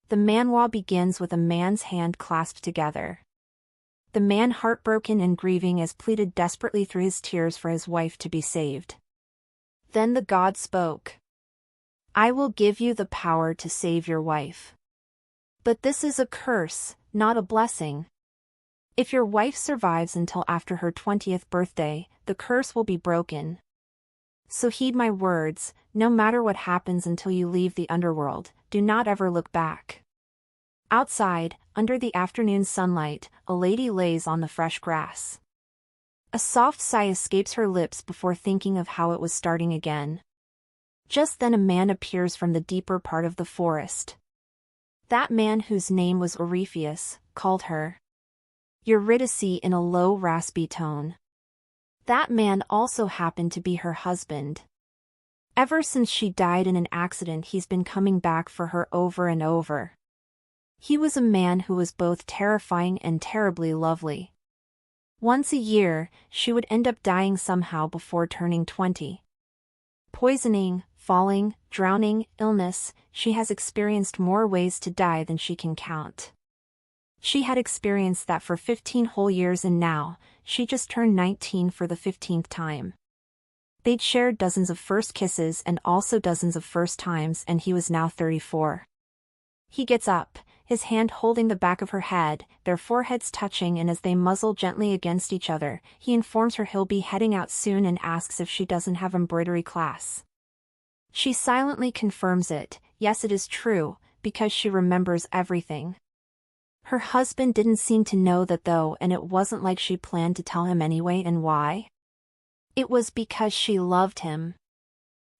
The manhwa begins with a man's hand clasped together. The man, heartbroken and grieving, has pleaded desperately through his tears for his wife to be saved. Then the god spoke. I will give you the power to save your wife. But this is a curse, not a blessing. If your wife survives until after her 20th birthday, the curse will be broken. So heed my words, no matter what happens until you leave the underworld, do not ever look back. Outside, under the afternoon sunlight, a lady lays on the fresh grass. A soft sigh escapes her lips before thinking of how it was starting again. Just then a man appears from the deeper part of the forest. That man, whose name was Orpheus, called her Eurydice in a low, raspy tone. That man also happened to be her husband. Ever since she died in an accident, he's been coming back for her over and over. He was a man who was both terrifying and terribly lovely. Once a year, she would end up dying somehow before turning 20. Poisoning, falling, drowning, illness, she has experienced more ways to die than she can count. She had experienced that for 15 whole years, and now, she just turned 19 for the 15th time. They'd shared dozens of first kisses and also dozens of first times, and he was now 34. He gets up, his hand holding the back of her head, their foreheads touching, and as they muzzle gently against each other, he informs her he'll be heading out soon and asks if she doesn't have embroidery class. She silently confirms it, yes, it is true, because she remembers everything. Her husband didn't seem to know that though, and it wasn't like she planned to tell him anyway. And why? It was because she loved him.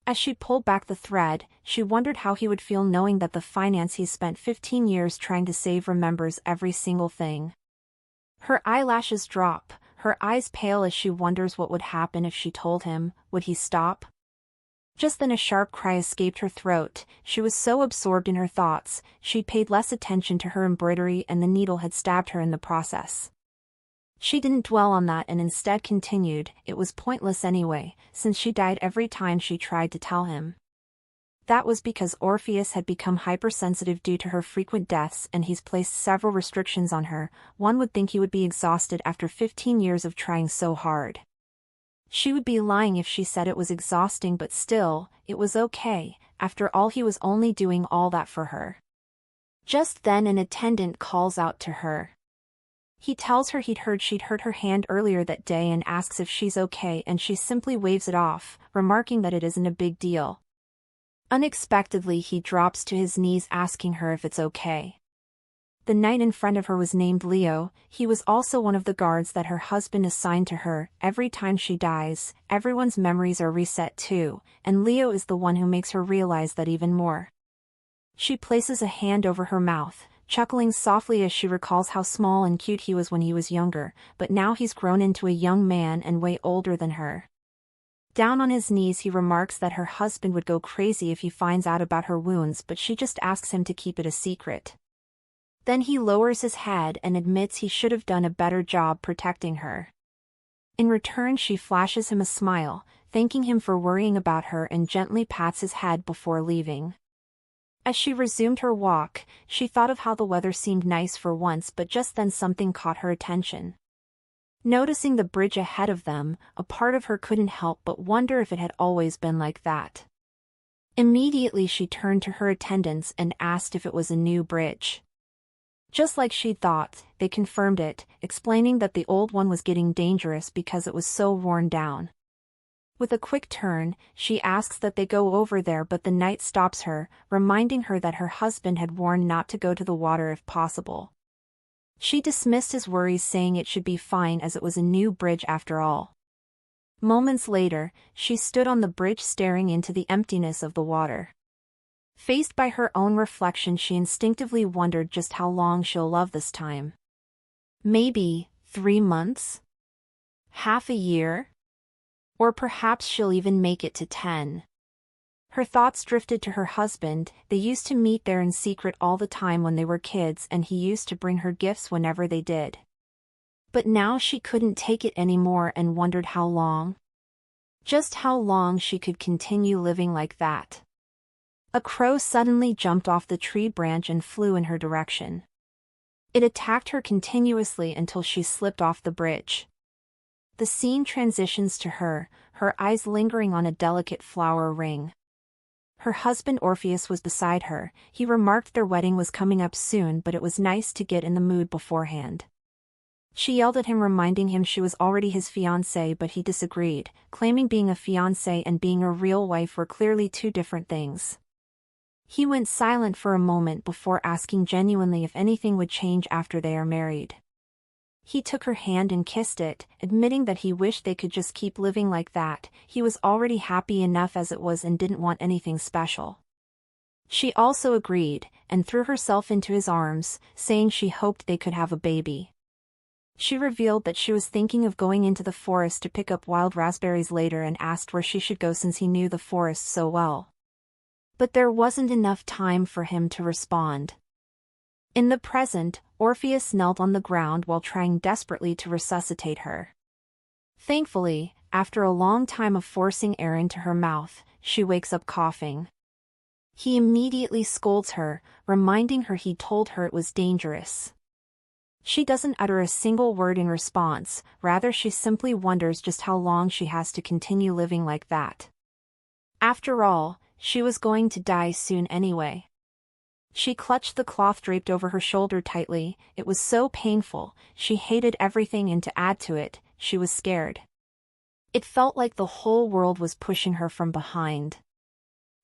As she pulled back the thread, she wondered how he would feel knowing that the finance he's spent 15 years trying to save remembers every single thing. Her eyelashes drop, her eyes pale as she wonders what would happen if she told him. Would he stop? Just then a sharp cry escaped her throat. She was so absorbed in her thoughts, she'd paid less attention to her embroidery, and the needle had stabbed her in the process. She didn't dwell on that and instead continued, it was pointless anyway, since she died every time she tried to tell him. That was because Orpheus had become hypersensitive due to her frequent deaths, and he's placed several restrictions on her. One would think he would be exhausted after 15 years of trying so hard. She would be lying if she said it was exhausting, but still, it was okay. After all, he was only doing all that for her. Just then an attendant calls out to her. He tells her she'd hurt her hand earlier that day and asks if she's okay, and she simply waves it off, remarking that it isn't a big deal. Unexpectedly, he drops to his knees asking her if it's okay. The knight in front of her was named Leo. He was also one of the guards that her husband assigned to her. Every time she dies, everyone's memories are reset too, and Leo is the one who makes her realize that even more. She places a hand over her mouth, chuckling softly as she recalls how small and cute he was when he was younger, but now he's grown into a young man and way older than her. Down on his knees, he remarks that her husband would go crazy if he finds out about her wounds, but she just asks him to keep it a secret. Then he lowers his head and admits he should have done a better job protecting her. In return, she flashes him a smile, thanking him for worrying about her, and gently pats his head before leaving. As she resumed her walk, she thought of how the weather seemed nice for once, but just then something caught her attention. Noticing the bridge ahead of them, a part of her couldn't help but wonder if it had always been like that. Immediately she turned to her attendants and asked if it was a new bridge. Just like she'd thought, they confirmed it, explaining that the old one was getting dangerous because it was so worn down. With a quick turn, she asks that they go over there, but the knight stops her, reminding her that her husband had warned not to go to the water if possible. She dismissed his worries, saying it should be fine as it was a new bridge after all. Moments later, she stood on the bridge staring into the emptiness of the water. Faced by her own reflection, she instinctively wondered just how long she'll love this time. Maybe 3 months? Half a year? Or perhaps she'll even make it to 10. Her thoughts drifted to her husband. They used to meet there in secret all the time when they were kids, and he used to bring her gifts whenever they did. But now she couldn't take it anymore and wondered how long. Just how long she could continue living like that. A crow suddenly jumped off the tree branch and flew in her direction. It attacked her continuously until she slipped off the bridge. The scene transitions to her eyes lingering on a delicate flower ring. Her husband Orpheus was beside her. He remarked their wedding was coming up soon, but it was nice to get in the mood beforehand. She yelled at him, reminding him she was already his fiancée, but he disagreed, claiming being a fiancée and being a real wife were clearly two different things. He went silent for a moment before asking genuinely if anything would change after they are married. He took her hand and kissed it, admitting that he wished they could just keep living like that. He was already happy enough as it was and didn't want anything special. She also agreed, and threw herself into his arms, saying she hoped they could have a baby. She revealed that she was thinking of going into the forest to pick up wild raspberries later and asked where she should go since he knew the forest so well. But there wasn't enough time for him to respond. In the present, Orpheus knelt on the ground while trying desperately to resuscitate her. Thankfully, after a long time of forcing air into her mouth, she wakes up coughing. He immediately scolds her, reminding her he told her it was dangerous. She doesn't utter a single word in response, rather she simply wonders just how long she has to continue living like that. After all, she was going to die soon anyway. She clutched the cloth draped over her shoulder tightly. It was so painful. She hated everything, and to add to it, she was scared. It felt like the whole world was pushing her from behind.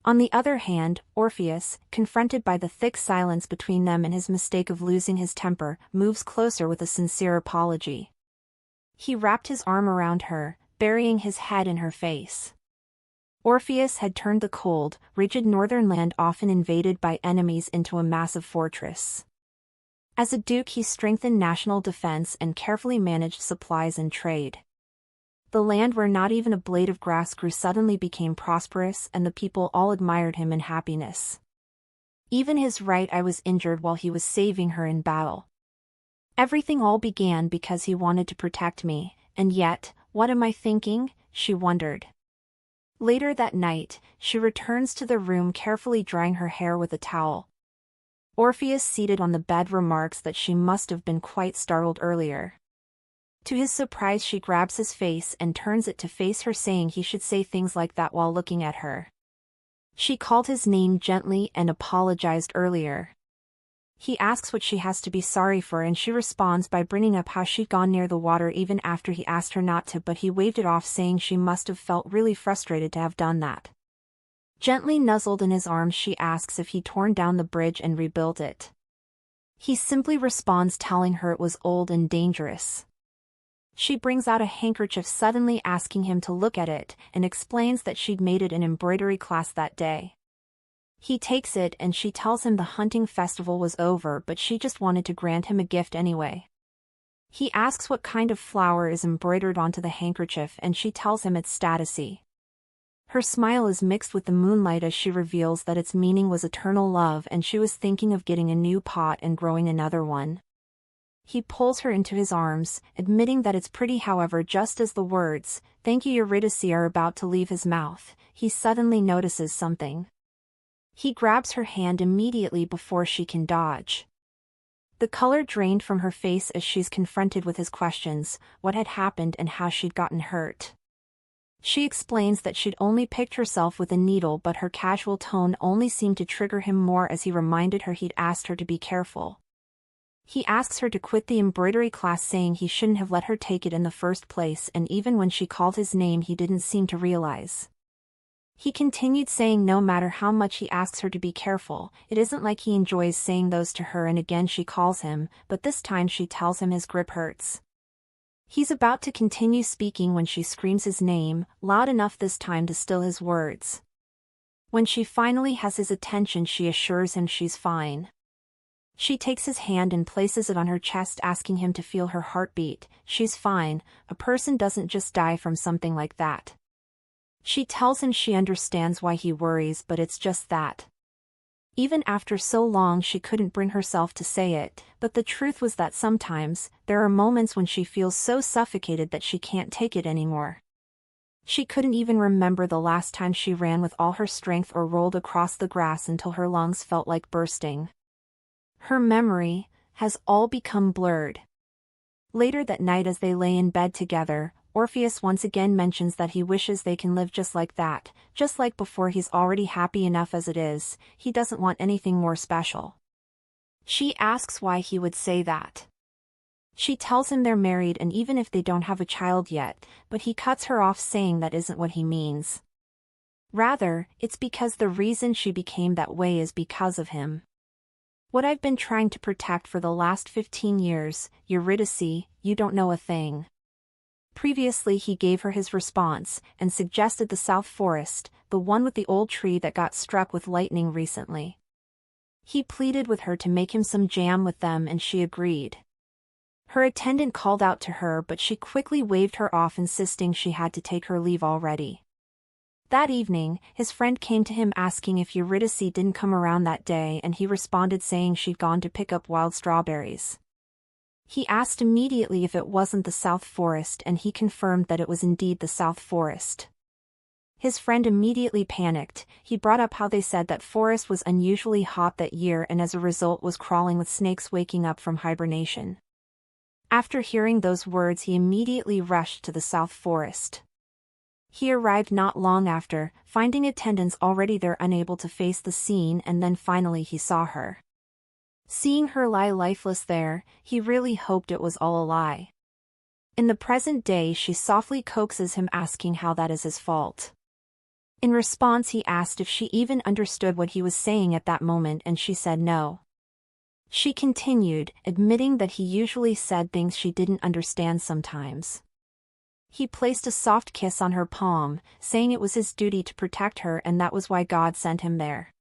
On the other hand, Orpheus, confronted by the thick silence between them and his mistake of losing his temper, moves closer with a sincere apology. He wrapped his arm around her, burying his head in her face. Orpheus had turned the cold, rigid northern land often invaded by enemies into a massive fortress. As a duke, he strengthened national defense and carefully managed supplies and trade. The land where not even a blade of grass grew suddenly became prosperous, and the people all admired him in happiness. Even his right eye was injured while he was saving her in battle. Everything all began because he wanted to protect me, and yet, what am I thinking? She wondered. Later that night, she returns to the room carefully drying her hair with a towel. Orpheus, seated on the bed, remarks that she must have been quite startled earlier. To his surprise, she grabs his face and turns it to face her, saying he should say things like that while looking at her. She called his name gently and apologized earlier. He asks what she has to be sorry for, and she responds by bringing up how she'd gone near the water even after he asked her not to, but he waved it off, saying she must have felt really frustrated to have done that. Gently nuzzled in his arms, she asks if he'd torn down the bridge and rebuilt it. He simply responds, telling her it was old and dangerous. She brings out a handkerchief, suddenly asking him to look at it, and explains that she'd made it in embroidery class that day. He takes it and she tells him the hunting festival was over, but she just wanted to grant him a gift anyway. He asks what kind of flower is embroidered onto the handkerchief, and she tells him it's statusy. Her smile is mixed with the moonlight as she reveals that its meaning was eternal love, and she was thinking of getting a new pot and growing another one. He pulls her into his arms, admitting that it's pretty. However, just as the words, "Thank you, Eurydice," are about to leave his mouth, he suddenly notices something. He grabs her hand immediately before she can dodge. The color drained from her face as she's confronted with his questions, what had happened and how she'd gotten hurt. She explains that she'd only picked herself with a needle, but her casual tone only seemed to trigger him more as he reminded her he'd asked her to be careful. He asks her to quit the embroidery class, saying he shouldn't have let her take it in the first place, and even when she called his name he didn't seem to realize. He continued, saying no matter how much he asks her to be careful, it isn't like he enjoys saying those to her, and again she calls him, but this time she tells him his grip hurts. He's about to continue speaking when she screams his name, loud enough this time to still his words. When she finally has his attention, she assures him she's fine. She takes his hand and places it on her chest, asking him to feel her heartbeat. She's fine. A person doesn't just die from something like that. She tells him she understands why he worries, but it's just that. Even after so long, she couldn't bring herself to say it, but the truth was that sometimes, there are moments when she feels so suffocated that she can't take it anymore. She couldn't even remember the last time she ran with all her strength or rolled across the grass until her lungs felt like bursting. Her memory has all become blurred. Later that night as they lay in bed together, Orpheus once again mentions that he wishes they can live just like that, just like before. He's already happy enough as it is, he doesn't want anything more special. She asks why he would say that. She tells him they're married and even if they don't have a child yet, but he cuts her off saying that isn't what he means. Rather, it's because the reason she became that way is because of him. What I've been trying to protect for the last 15 years, Eurydice, you don't know a thing. Previously he gave her his response, and suggested the South Forest, the one with the old tree that got struck with lightning recently. He pleaded with her to make him some jam with them and she agreed. Her attendant called out to her but she quickly waved her off insisting she had to take her leave already. That evening, his friend came to him asking if Eurydice didn't come around that day and he responded saying she'd gone to pick up wild strawberries. He asked immediately if it wasn't the South Forest and he confirmed that it was indeed the South Forest. His friend immediately panicked. He brought up how they said that forest was unusually hot that year and as a result was crawling with snakes waking up from hibernation. After hearing those words he immediately rushed to the South Forest. He arrived not long after, finding attendants already there unable to face the scene, and then finally he saw her. Seeing her lie lifeless there, he really hoped it was all a lie. In the present day she softly coaxes him asking how that is his fault. In response he asked if she even understood what he was saying at that moment and she said no. She continued, admitting that he usually said things she didn't understand sometimes. He placed a soft kiss on her palm, saying it was his duty to protect her and that was why God sent him there.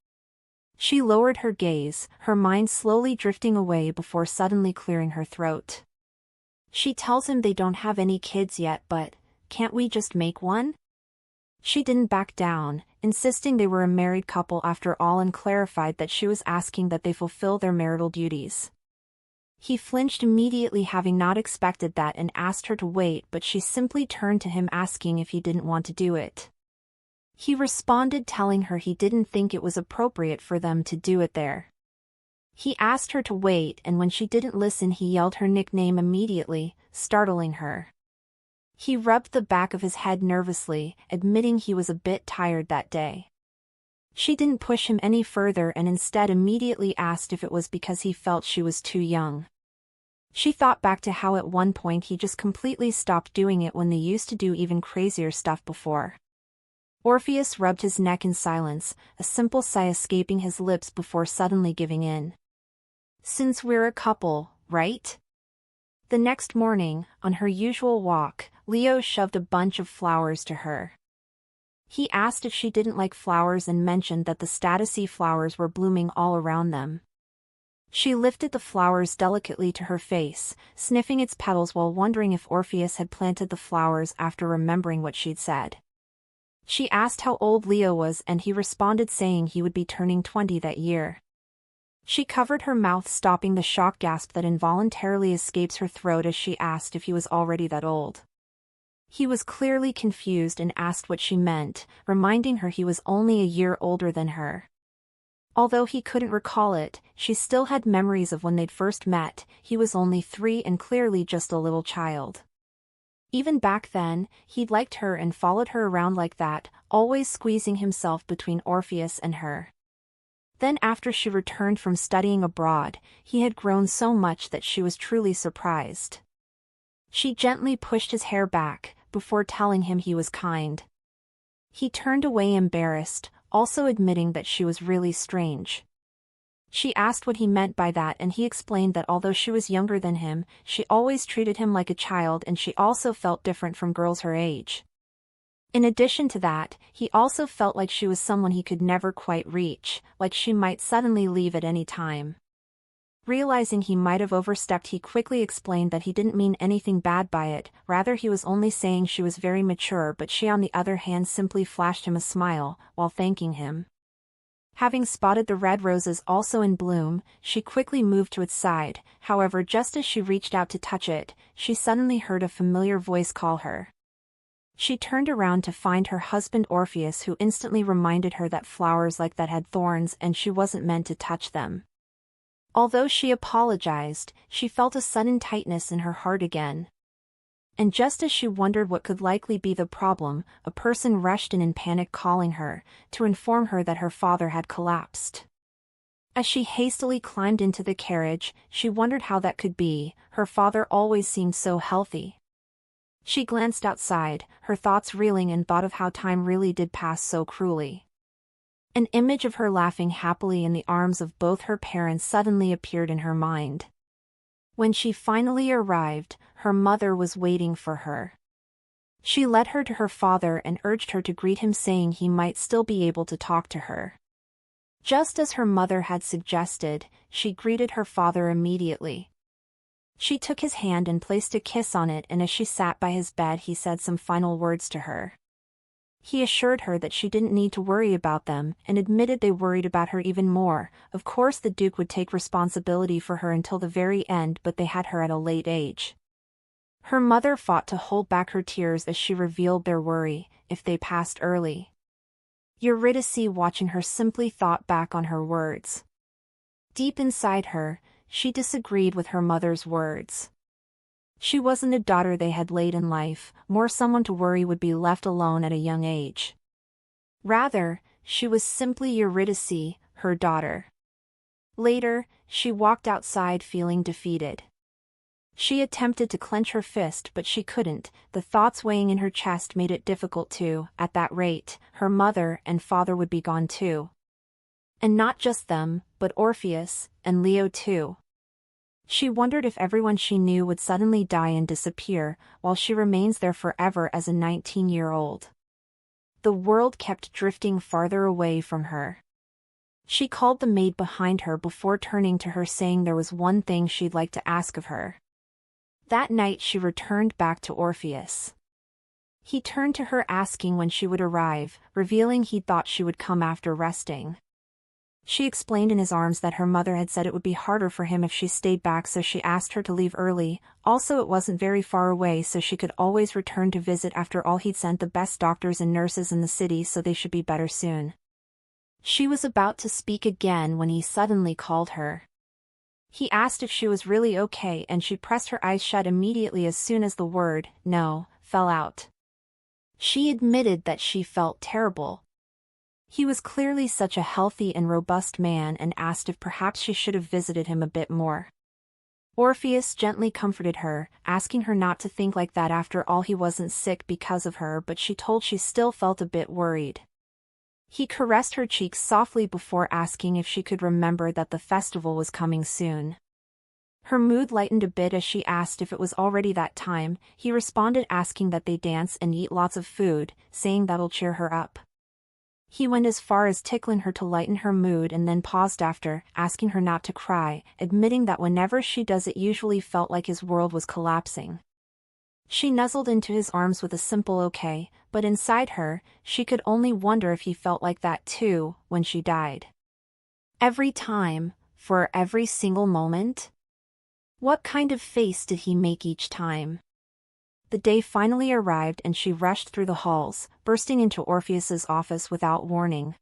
She lowered her gaze, her mind slowly drifting away before suddenly clearing her throat. She tells him they don't have any kids yet but, can't we just make one? She didn't back down, insisting they were a married couple after all and clarified that she was asking that they fulfill their marital duties. He flinched immediately having not expected that and asked her to wait but she simply turned to him asking if he didn't want to do it. He responded telling her he didn't think it was appropriate for them to do it there. He asked her to wait and when she didn't listen he yelled her nickname immediately, startling her. He rubbed the back of his head nervously, admitting he was a bit tired that day. She didn't push him any further and instead immediately asked if it was because he felt she was too young. She thought back to how at one point he just completely stopped doing it when they used to do even crazier stuff before. Orpheus rubbed his neck in silence, a simple sigh escaping his lips before suddenly giving in. Since we're a couple, right? The next morning, on her usual walk, Leo shoved a bunch of flowers to her. He asked if she didn't like flowers and mentioned that the Statice flowers were blooming all around them. She lifted the flowers delicately to her face, sniffing its petals while wondering if Orpheus had planted the flowers after remembering what she'd said. She asked how old Leo was and he responded saying he would be turning 20 that year. She covered her mouth stopping the shock gasp that involuntarily escapes her throat as she asked if he was already that old. He was clearly confused and asked what she meant, reminding her he was only a year older than her. Although he couldn't recall it, she still had memories of when they'd first met. He was only 3 and clearly just a little child. Even back then, he'd liked her and followed her around like that, always squeezing himself between Orpheus and her. Then after she returned from studying abroad, he had grown so much that she was truly surprised. She gently pushed his hair back, before telling him he was kind. He turned away embarrassed, also admitting that she was really strange. She asked what he meant by that and he explained that although she was younger than him, she always treated him like a child and she also felt different from girls her age. In addition to that, he also felt like she was someone he could never quite reach, like she might suddenly leave at any time. Realizing he might have overstepped, he quickly explained that he didn't mean anything bad by it, rather he was only saying she was very mature, but she on the other hand simply flashed him a smile, while thanking him. Having spotted the red roses also in bloom, she quickly moved to its side, however just as she reached out to touch it, she suddenly heard a familiar voice call her. She turned around to find her husband Orpheus, who instantly reminded her that flowers like that had thorns and she wasn't meant to touch them. Although she apologized, she felt a sudden tightness in her heart again. And just as she wondered what could likely be the problem, a person rushed in panic, calling her to inform her that her father had collapsed. As she hastily climbed into the carriage, she wondered how that could be. Her father always seemed so healthy. She glanced outside, her thoughts reeling, and thought of how time really did pass so cruelly. An image of her laughing happily in the arms of both her parents suddenly appeared in her mind. When she finally arrived, her mother was waiting for her. She led her to her father and urged her to greet him, saying he might still be able to talk to her. Just as her mother had suggested, she greeted her father immediately. She took his hand and placed a kiss on it, and as she sat by his bed he said some final words to her. He assured her that she didn't need to worry about them, and admitted they worried about her even more. Of course the Duke would take responsibility for her until the very end, but they had her at a late age. Her mother fought to hold back her tears as she revealed their worry: if they passed early. Eurydice, watching her, simply thought back on her words. Deep inside her, she disagreed with her mother's words. She wasn't a daughter they had late in life, more someone to worry would be left alone at a young age. Rather, she was simply Eurydice, her daughter. Later, she walked outside feeling defeated. She attempted to clench her fist, but she couldn't. The thoughts weighing in her chest made it difficult to. At that rate, her mother and father would be gone too. And not just them, but Orpheus, and Leo too. She wondered if everyone she knew would suddenly die and disappear, while she remains there forever as a 19-year-old. The world kept drifting farther away from her. She called the maid behind her before turning to her, saying there was one thing she'd like to ask of her. That night she returned back to Orpheus. He turned to her, asking when she would arrive, revealing he thought she would come after resting. She explained in his arms that her mother had said it would be harder for him if she stayed back, so she asked her to leave early. Also, it wasn't very far away, so she could always return to visit. After all, he'd sent the best doctors and nurses in the city, so they should be better soon. She was about to speak again when he suddenly called her. He asked if she was really okay, and she pressed her eyes shut immediately as soon as the word "no" fell out. She admitted that she felt terrible. He was clearly such a healthy and robust man, and asked if perhaps she should have visited him a bit more. Orpheus gently comforted her, asking her not to think like that. After all, he wasn't sick because of her, but she told she still felt a bit worried. He caressed her cheeks softly before asking if she could remember that the festival was coming soon. Her mood lightened a bit as she asked if it was already that time. He responded, asking that they dance and eat lots of food, saying that'll cheer her up. He went as far as tickling her to lighten her mood, and then paused after, asking her not to cry, admitting that whenever she does it usually felt like his world was collapsing. She nuzzled into his arms with a simple okay, but inside her, she could only wonder if he felt like that too, when she died. Every time, for every single moment? What kind of face did he make each time? The day finally arrived and she rushed through the halls, bursting into Orpheus's office without warning.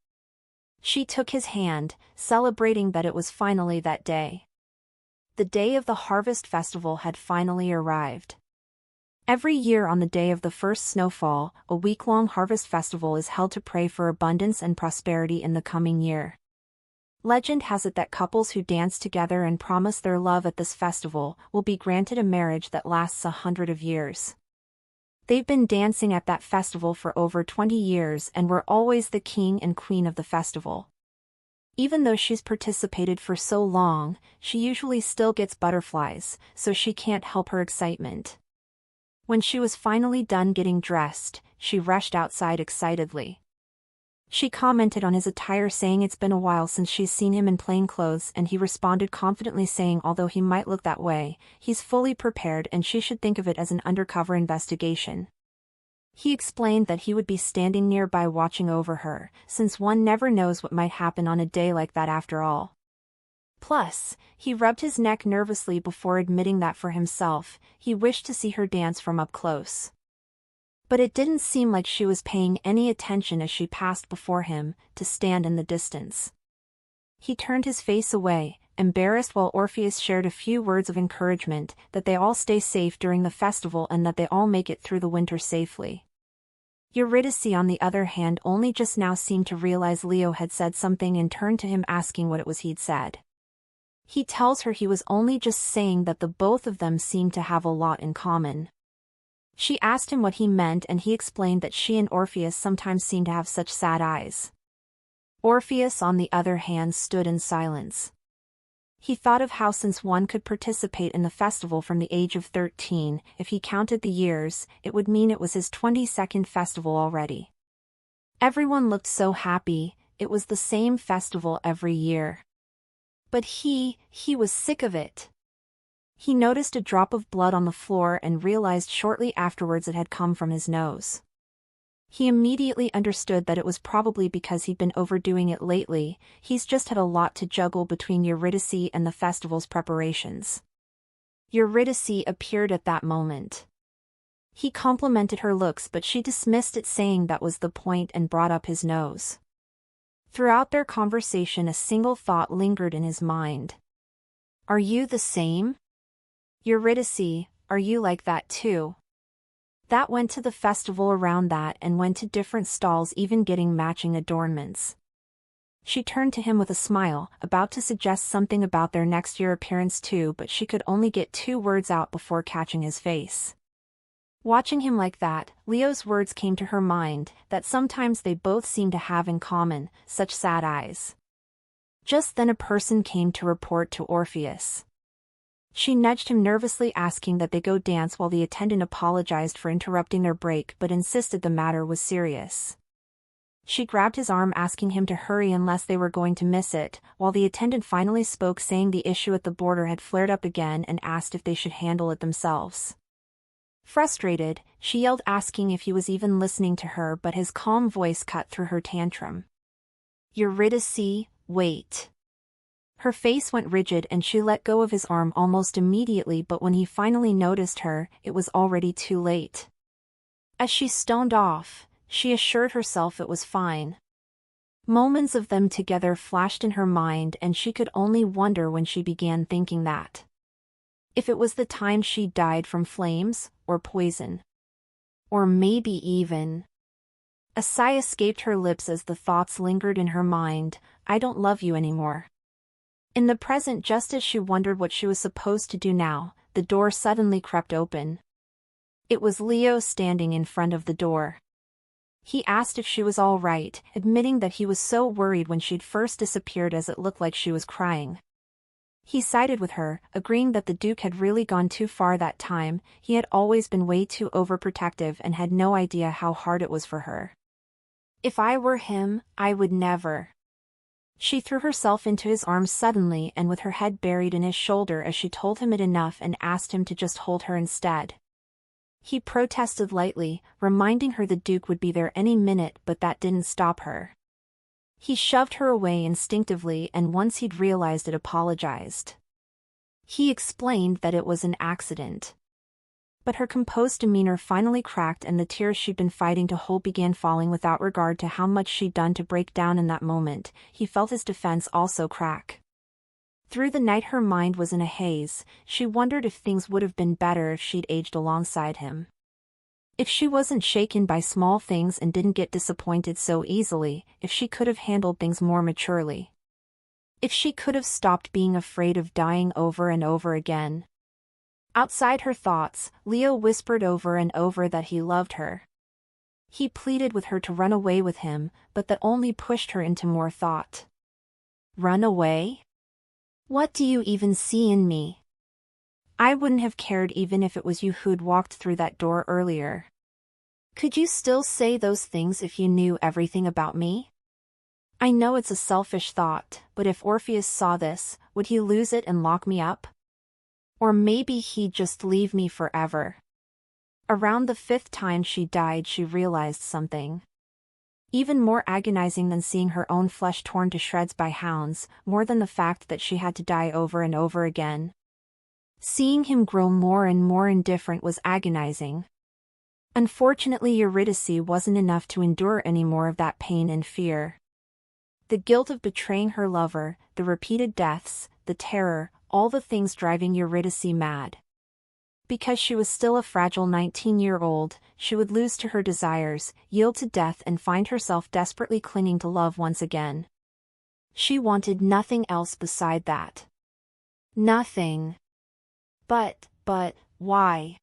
She took his hand, celebrating that it was finally that day. The day of the harvest festival had finally arrived. Every year on the day of the first snowfall, a week-long harvest festival is held to pray for abundance and prosperity in the coming year. Legend has it that couples who dance together and promise their love at this festival will be granted a marriage that lasts 100 years. They've been dancing at that festival for over 20 years and were always the king and queen of the festival. Even though she's participated for so long, she usually still gets butterflies, so she can't help her excitement. When she was finally done getting dressed, she rushed outside excitedly. She commented on his attire, saying it's been a while since she's seen him in plain clothes, and he responded confidently, saying although he might look that way, he's fully prepared and she should think of it as an undercover investigation. He explained that he would be standing nearby watching over her, since one never knows what might happen on a day like that after all. Plus, he rubbed his neck nervously before admitting that for himself, he wished to see her dance from up close. But it didn't seem like she was paying any attention as she passed before him, to stand in the distance. He turned his face away, embarrassed, while Orpheus shared a few words of encouragement, that they all stay safe during the festival and that they all make it through the winter safely. Eurydice, on the other hand, only just now seemed to realize Leo had said something and turned to him asking what it was he'd said. He tells her he was only just saying that the both of them seemed to have a lot in common. She asked him what he meant, and he explained that she and Orpheus sometimes seemed to have such sad eyes. Orpheus, on the other hand, stood in silence. He thought of how, since one could participate in the festival from the age of 13, if he counted the years, it would mean it was his 22nd festival already. Everyone looked so happy, it was the same festival every year. But he was sick of it. He noticed a drop of blood on the floor and realized shortly afterwards it had come from his nose. He immediately understood that it was probably because he'd been overdoing it lately. He's just had a lot to juggle between Eurydice and the festival's preparations. Eurydice appeared at that moment. He complimented her looks, but she dismissed it, saying that was the point, and brought up his nose. Throughout their conversation, a single thought lingered in his mind. Are you the same? Eurydice, are you like that too? That went to the festival around that and went to different stalls, even getting matching adornments. She turned to him with a smile, about to suggest something about their next year appearance too, but she could only get 2 words out before catching his face. Watching him like that, Leo's words came to her mind, that sometimes they both seemed to have in common, such sad eyes. Just then a person came to report to Orpheus. She nudged him nervously, asking that they go dance, while the attendant apologized for interrupting their break but insisted the matter was serious. She grabbed his arm, asking him to hurry unless they were going to miss it, while the attendant finally spoke, saying the issue at the border had flared up again and asked if they should handle it themselves. Frustrated, she yelled, asking if he was even listening to her, but his calm voice cut through her tantrum. Eurydice, wait. Her face went rigid and she let go of his arm almost immediately, but when he finally noticed her, it was already too late. As she stoned off, she assured herself it was fine. Moments of them together flashed in her mind, and she could only wonder when she began thinking that. If it was the time she died from flames, or poison. Or maybe even. A sigh escaped her lips as the thoughts lingered in her mind, I don't love you anymore. In the present, just as she wondered what she was supposed to do now, the door suddenly crept open. It was Leo standing in front of the door. He asked if she was all right, admitting that he was so worried when she'd first disappeared, as it looked like she was crying. He sided with her, agreeing that the Duke had really gone too far that time. He had always been way too overprotective and had no idea how hard it was for her. If I were him, I would never. She threw herself into his arms suddenly and with her head buried in his shoulder as she told him it enough and asked him to just hold her instead. He protested lightly, reminding her the Duke would be there any minute, but that didn't stop her. He shoved her away instinctively, and once he'd realized it, apologized. He explained that it was an accident. But her composed demeanor finally cracked, and the tears she'd been fighting to hold began falling without regard to how much she'd done to break down in that moment. He felt his defense also crack. Through the night her mind was in a haze. She wondered if things would have been better if she'd aged alongside him. If she wasn't shaken by small things and didn't get disappointed so easily, if she could have handled things more maturely. If she could have stopped being afraid of dying over and over again. Outside her thoughts, Leo whispered over and over that he loved her. He pleaded with her to run away with him, but that only pushed her into more thought. Run away? What do you even see in me? I wouldn't have cared even if it was you who'd walked through that door earlier. Could you still say those things if you knew everything about me? I know it's a selfish thought, but if Orpheus saw this, would he lose it and lock me up? Or maybe he'd just leave me forever. Around the 5th time she died, she realized something. Even more agonizing than seeing her own flesh torn to shreds by hounds, more than the fact that she had to die over and over again. Seeing him grow more and more indifferent was agonizing. Unfortunately, Eurydice wasn't enough to endure any more of that pain and fear. The guilt of betraying her lover, the repeated deaths, the terror, all the things driving Eurydice mad. Because she was still a fragile 19-year-old, she would lose to her desires, yield to death and find herself desperately clinging to love once again. She wanted nothing else beside that. Nothing. But, why?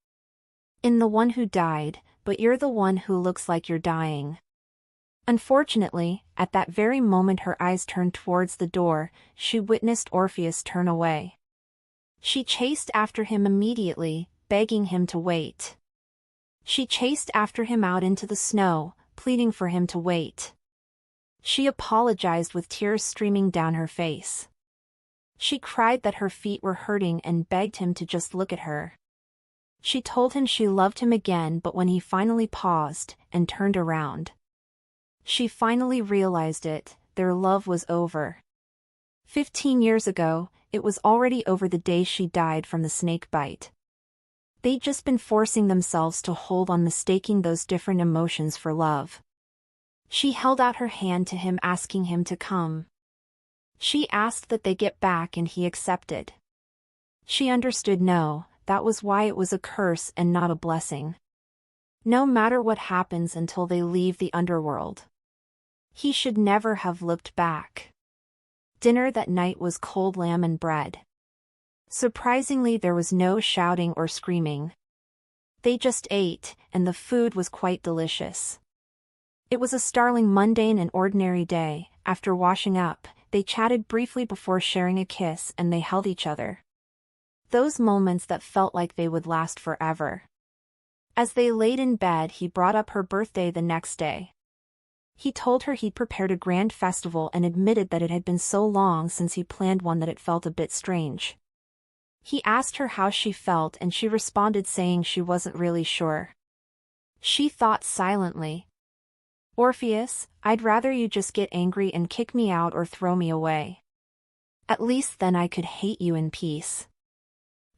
In the one who died, but you're the one who looks like you're dying. Unfortunately, at that very moment her eyes turned towards the door, she witnessed Orpheus turn away. She chased after him immediately, begging him to wait. She chased after him out into the snow, pleading for him to wait. She apologized with tears streaming down her face. She cried that her feet were hurting and begged him to just look at her. She told him she loved him again, but when he finally paused and turned around, she finally realized it, their love was over. 15 years ago, it was already over the day she died from the snake bite. They'd just been forcing themselves to hold on, mistaking those different emotions for love. She held out her hand to him, asking him to come. She asked that they get back and he accepted. She understood no, that was why it was a curse and not a blessing. No matter what happens until they leave the underworld, he should never have looked back. Dinner that night was cold lamb and bread. Surprisingly, there was no shouting or screaming. They just ate, and the food was quite delicious. It was a startling, mundane and ordinary day. After washing up, they chatted briefly before sharing a kiss, and they held each other. Those moments that felt like they would last forever. As they laid in bed, he brought up her birthday the next day. He told her he'd prepared a grand festival and admitted that it had been so long since he planned one that it felt a bit strange. He asked her how she felt and she responded saying she wasn't really sure. She thought silently. Orpheus, I'd rather you just get angry and kick me out or throw me away. At least then I could hate you in peace.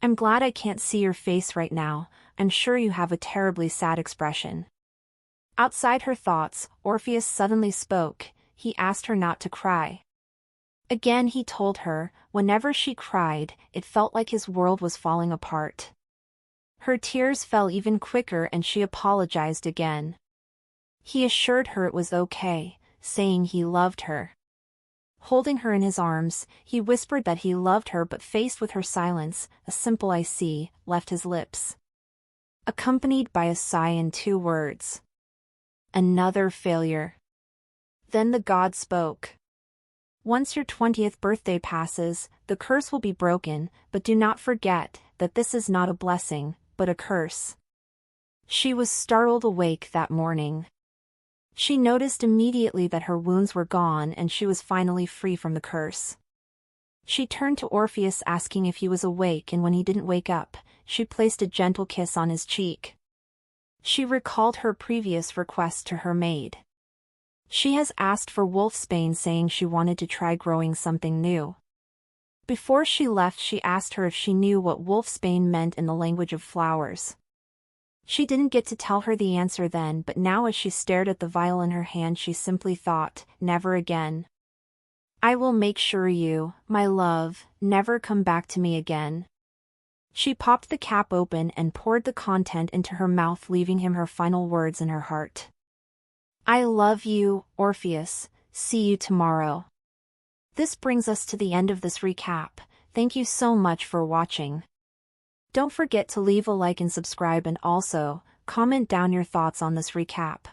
I'm glad I can't see your face right now, I'm sure you have a terribly sad expression. Outside her thoughts, Orpheus suddenly spoke. He asked her not to cry. Again he told her, whenever she cried, it felt like his world was falling apart. Her tears fell even quicker and she apologized again. He assured her it was okay, saying he loved her. Holding her in his arms, he whispered that he loved her, but faced with her silence, a simple "I see" left his lips, accompanied by a sigh and 2 words. Another failure. Then the god spoke. Once your 20th birthday passes, the curse will be broken, but do not forget that this is not a blessing, but a curse. She was startled awake that morning. She noticed immediately that her wounds were gone and she was finally free from the curse. She turned to Orpheus asking if he was awake, and when he didn't wake up, she placed a gentle kiss on his cheek. She recalled her previous request to her maid. She has asked for wolfsbane, saying she wanted to try growing something new. Before she left, she asked her if she knew what wolfsbane meant in the language of flowers. She didn't get to tell her the answer then, but now as she stared at the vial in her hand, she simply thought, never again. I will make sure you, my love, never come back to me again. She popped the cap open and poured the content into her mouth, leaving him her final words in her heart. I love you, Orpheus, see you tomorrow. This brings us to the end of this recap. Thank you so much for watching. Don't forget to leave a like and subscribe, and also, comment down your thoughts on this recap.